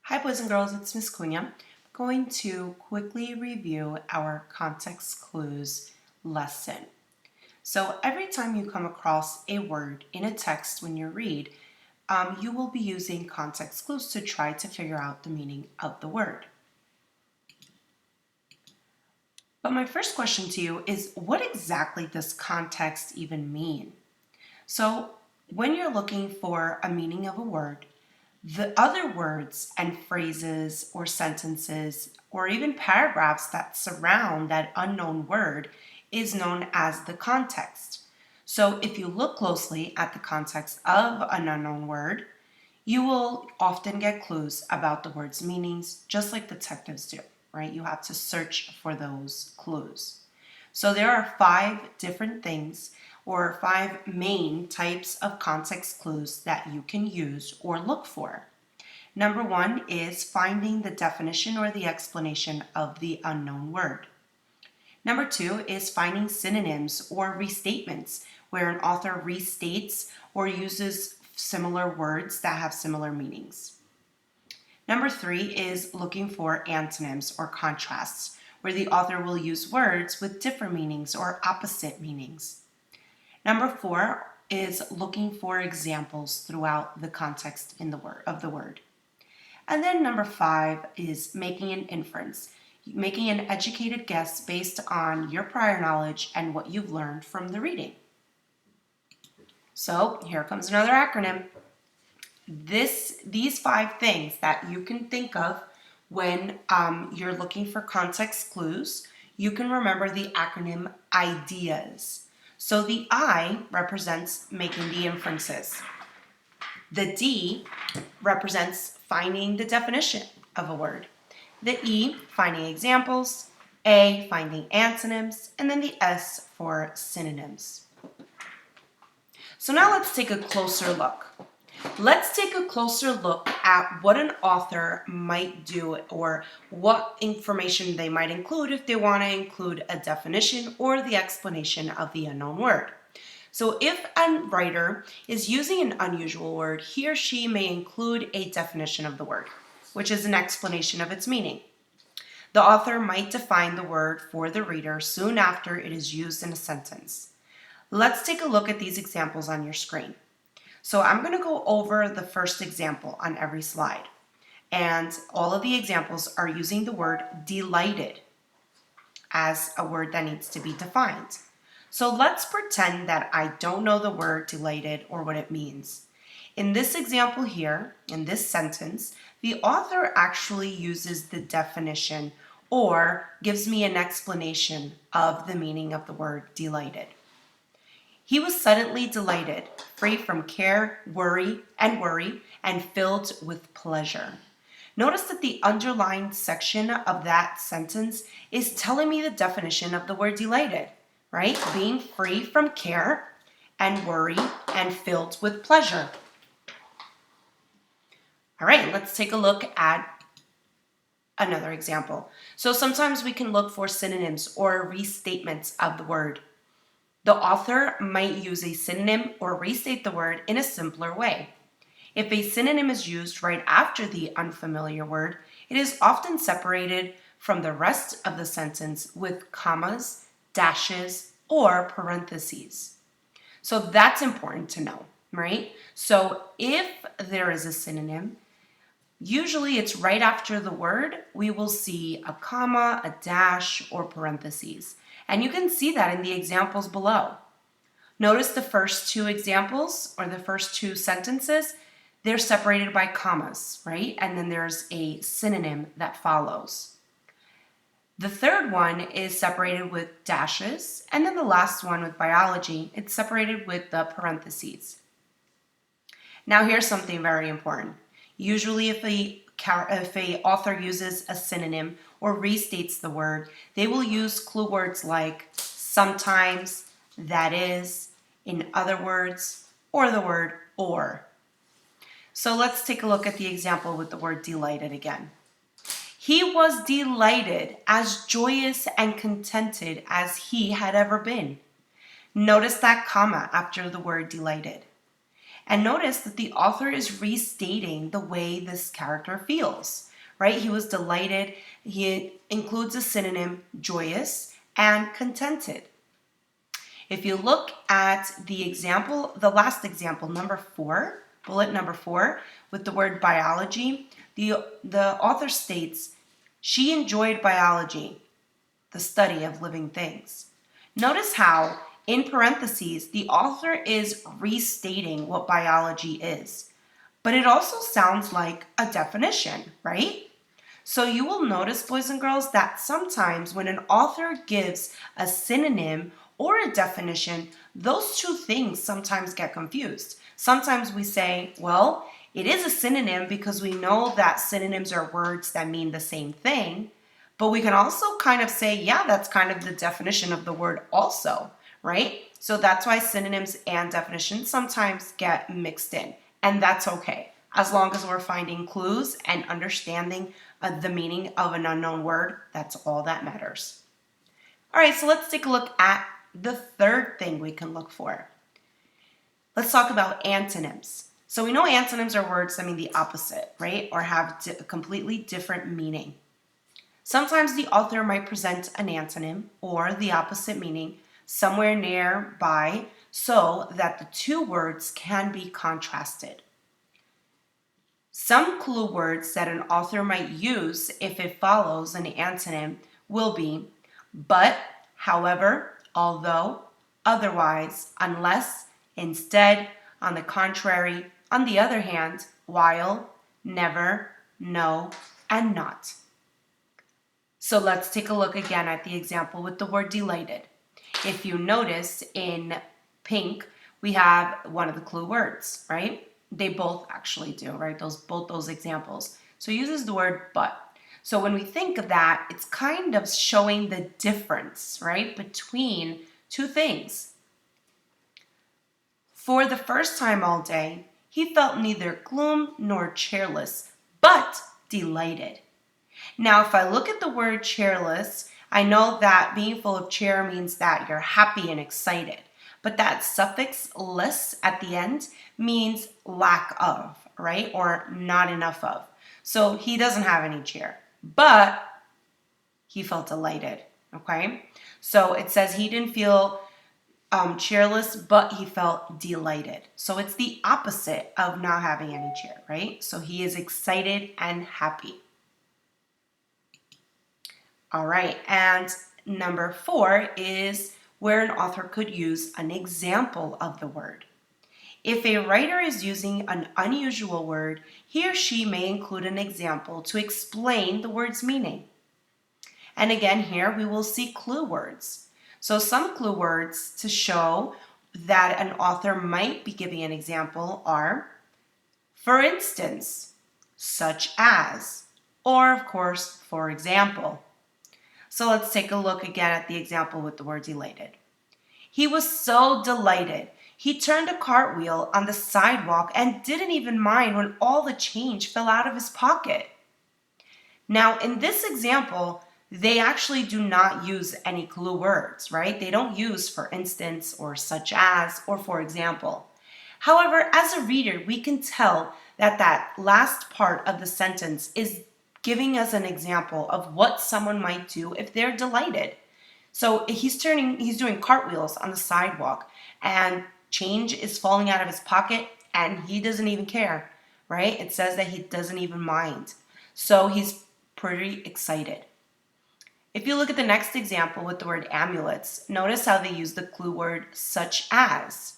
Hi boys and girls, it's Miss Cunha. I'm going to quickly review our context clues lesson. So every time you come across a word in a text when you read, you will be using context clues to try to figure out the meaning of the word. But my first question to you is, what exactly does context even mean? So when you're looking for a meaning of a word, the other words and phrases or sentences or even paragraphs that surround that unknown word is known as the context. So if you look closely at the context of an unknown word, you will often get clues about the word's meanings, just like detectives do, right? You have to search for those clues. So there are 5 different things or 5 main types of context clues that you can use or look for. Number 1 is finding the definition or the explanation of the unknown word. Number 2 is finding synonyms or restatements, where an author restates or uses similar words that have similar meanings. Number 3 is looking for antonyms or contrasts, where the author will use words with different meanings or opposite meanings. Number 4 is looking for examples throughout the context of the word. And then number 5 is making an inference, making an educated guess based on your prior knowledge and what you've learned from the reading. So here comes another acronym. These 5 things that you can think of when you're looking for context clues, you can remember the acronym IDEAS. So the I represents making the inferences. The D represents finding the definition of a word. The E, finding examples. A, finding antonyms. And then the S for synonyms. So now let's take a closer look. Let's take a closer look at what an author might do or what information they might include if they want to include a definition or the explanation of the unknown word. So if a writer is using an unusual word, he or she may include a definition of the word, which is an explanation of its meaning. The author might define the word for the reader soon after it is used in a sentence. Let's take a look at these examples on your screen. So I'm going to go over the first example on every slide. And all of the examples are using the word delighted as a word that needs to be defined. So let's pretend that I don't know the word delighted or what it means. In this example here, in this sentence, the author actually uses the definition or gives me an explanation of the meaning of the word delighted. He was suddenly delighted, free from care, worry, and filled with pleasure. Notice that the underlined section of that sentence is telling me the definition of the word delighted, right? Being free from care and worry and filled with pleasure. All right, let's take a look at another example. So sometimes we can look for synonyms or restatements of the word. The author might use a synonym or restate the word in a simpler way. If a synonym is used right after the unfamiliar word, it is often separated from the rest of the sentence with commas, dashes, or parentheses. So that's important to know, right? So if there is a synonym, usually it's right after the word, we will see a comma, a dash, or parentheses. And you can see that in the examples below. Notice the first 2 examples or the first 2 sentences, they're separated by commas, right? And then there's a synonym that follows. The third one is separated with dashes, and then the last one with biology, it's separated with the parentheses. Now here's something very important. Usually if a author uses a synonym or restates the word, they will use clue words like sometimes, that is, in other words, or the word or. So let's take a look at the example with the word delighted again. He was delighted, as joyous and contented as he had ever been. Notice that comma after the word delighted. And notice that the author is restating the way this character feels, right? He was delighted. He includes a synonym, joyous and contented. If you look at the example, the last example, number 4, bullet number 4, with the word biology, the author states, she enjoyed biology, the study of living things. Notice how, in parentheses, the author is restating what biology is. But it also sounds like a definition, right? So you will notice, boys and girls, that sometimes when an author gives a synonym or a definition, those two things sometimes get confused. Sometimes we say, well, it is a synonym because we know that synonyms are words that mean the same thing. But we can also kind of say, yeah, that's kind of the definition of the word also, right? So that's why synonyms and definitions sometimes get mixed in. And that's okay, as long as we're finding clues and understanding the meaning of an unknown word. That's all that matters. All right, so let's take a look at the third thing we can look for. Let's talk about antonyms. So we know antonyms are words that mean the opposite, right? Or have a completely different meaning. Sometimes the author might present an antonym or the opposite meaning somewhere nearby so that the two words can be contrasted. Some clue words that an author might use if it follows an antonym will be but, however, although, otherwise, unless, instead, on the contrary, on the other hand, while, never, no, and not. So let's take a look again at the example with the word delighted. If you notice in pink, we have one of the clue words, right? They both actually do, right? Both those examples. So it uses the word but. So when we think of that, it's kind of showing the difference, right, between two things. For the first time all day, he felt neither gloom nor cheerless, but delighted. Now, if I look at the word cheerless, I know that being full of cheer means that you're happy and excited. But that suffix less at the end means lack of, right? Or not enough of. So he doesn't have any cheer, but he felt delighted, okay? So it says he didn't feel cheerless, but he felt delighted. So it's the opposite of not having any cheer, right? So he is excited and happy. All right, and number 4 is where an author could use an example of the word. If a writer is using an unusual word, he or she may include an example to explain the word's meaning. And again, here we will see clue words. So some clue words to show that an author might be giving an example are, for instance, such as, or of course, for example. So let's take a look again at the example with the word delighted. He was so delighted. He turned a cartwheel on the sidewalk and didn't even mind when all the change fell out of his pocket. Now, in this example, they actually do not use any clue words, right? They don't use for instance or such as or for example. However, as a reader, we can tell that that last part of the sentence is giving us an example of what someone might do if they're delighted. So he's doing cartwheels on the sidewalk and change is falling out of his pocket and he doesn't even care, right? It says that he doesn't even mind. So he's pretty excited. If you look at the next example with the word amulets, notice how they use the clue word such as.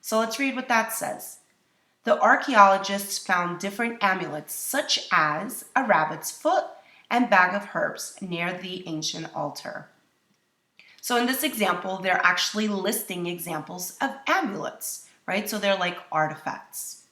So let's read what that says. The archaeologists found different amulets such as a rabbit's foot and bag of herbs near the ancient altar. So in this example, they're actually listing examples of amulets, right? So they're like artifacts.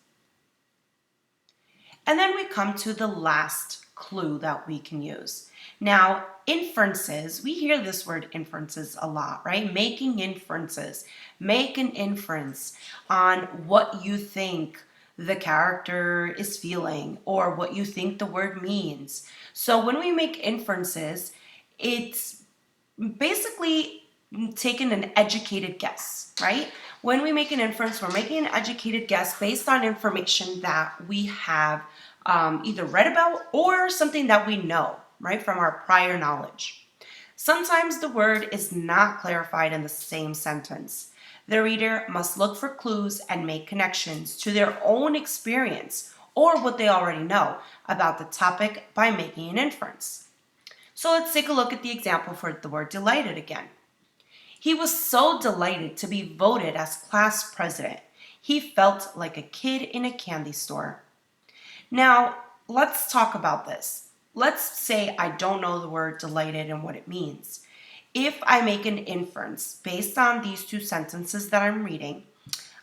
And then we come to the last clue that we can use. Now, inferences, we hear this word inferences a lot, right? Making inferences. Make an inference on what you think the character is feeling or what you think the word means. So when we make inferences, it's basically taking an educated guess, right? When we make an inference, we're making an educated guess based on information that we have either read about or something that we know, right, from our prior knowledge. Sometimes the word is not clarified in the same sentence. The reader must look for clues and make connections to their own experience or what they already know about the topic by making an inference. So let's take a look at the example for the word delighted again. He was so delighted to be voted as class president. He felt like a kid in a candy store. Now, let's talk about this. Let's say I don't know the word delighted and what it means. If I make an inference based on these two sentences that I'm reading,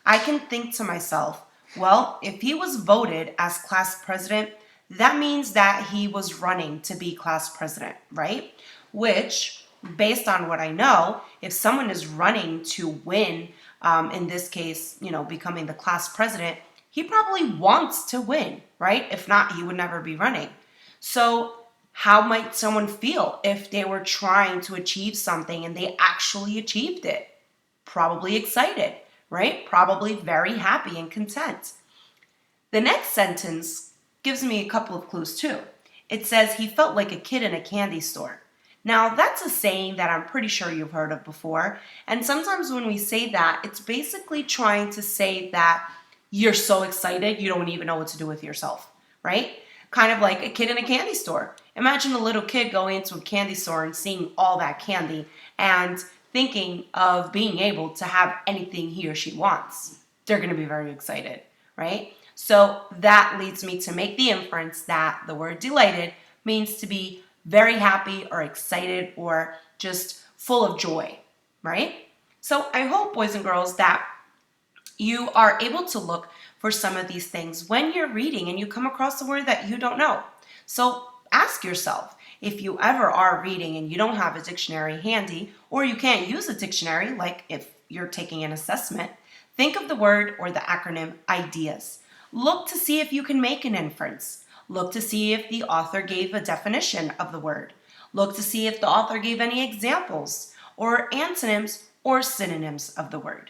I can think to myself, well, if he was voted as class president, that means that he was running to be class president, right? Which, based on what I know, if someone is running to win, in this case, becoming the class president, he probably wants to win, right? If not, he would never be running. So how might someone feel if they were trying to achieve something and they actually achieved it? Probably excited, right? Probably very happy and content. The next sentence gives me a couple of clues too. It says he felt like a kid in a candy store. Now, that's a saying that I'm pretty sure you've heard of before. And sometimes when we say that, it's basically trying to say that you're so excited you don't even know what to do with yourself, right? Kind of like a kid in a candy store. Imagine a little kid going into a candy store and seeing all that candy and thinking of being able to have anything he or she wants. They're going to be very excited, right? So that leads me to make the inference that the word delighted means to be very happy or excited or just full of joy, right? So I hope, boys and girls, that you are able to look for some of these things when you're reading and you come across a word that you don't know. So ask yourself, if you ever are reading and you don't have a dictionary handy, or you can't use a dictionary, like if you're taking an assessment, think of the word or the acronym IDEAS. Look to see if you can make an inference. Look to see if the author gave a definition of the word. Look to see if the author gave any examples or antonyms or synonyms of the word.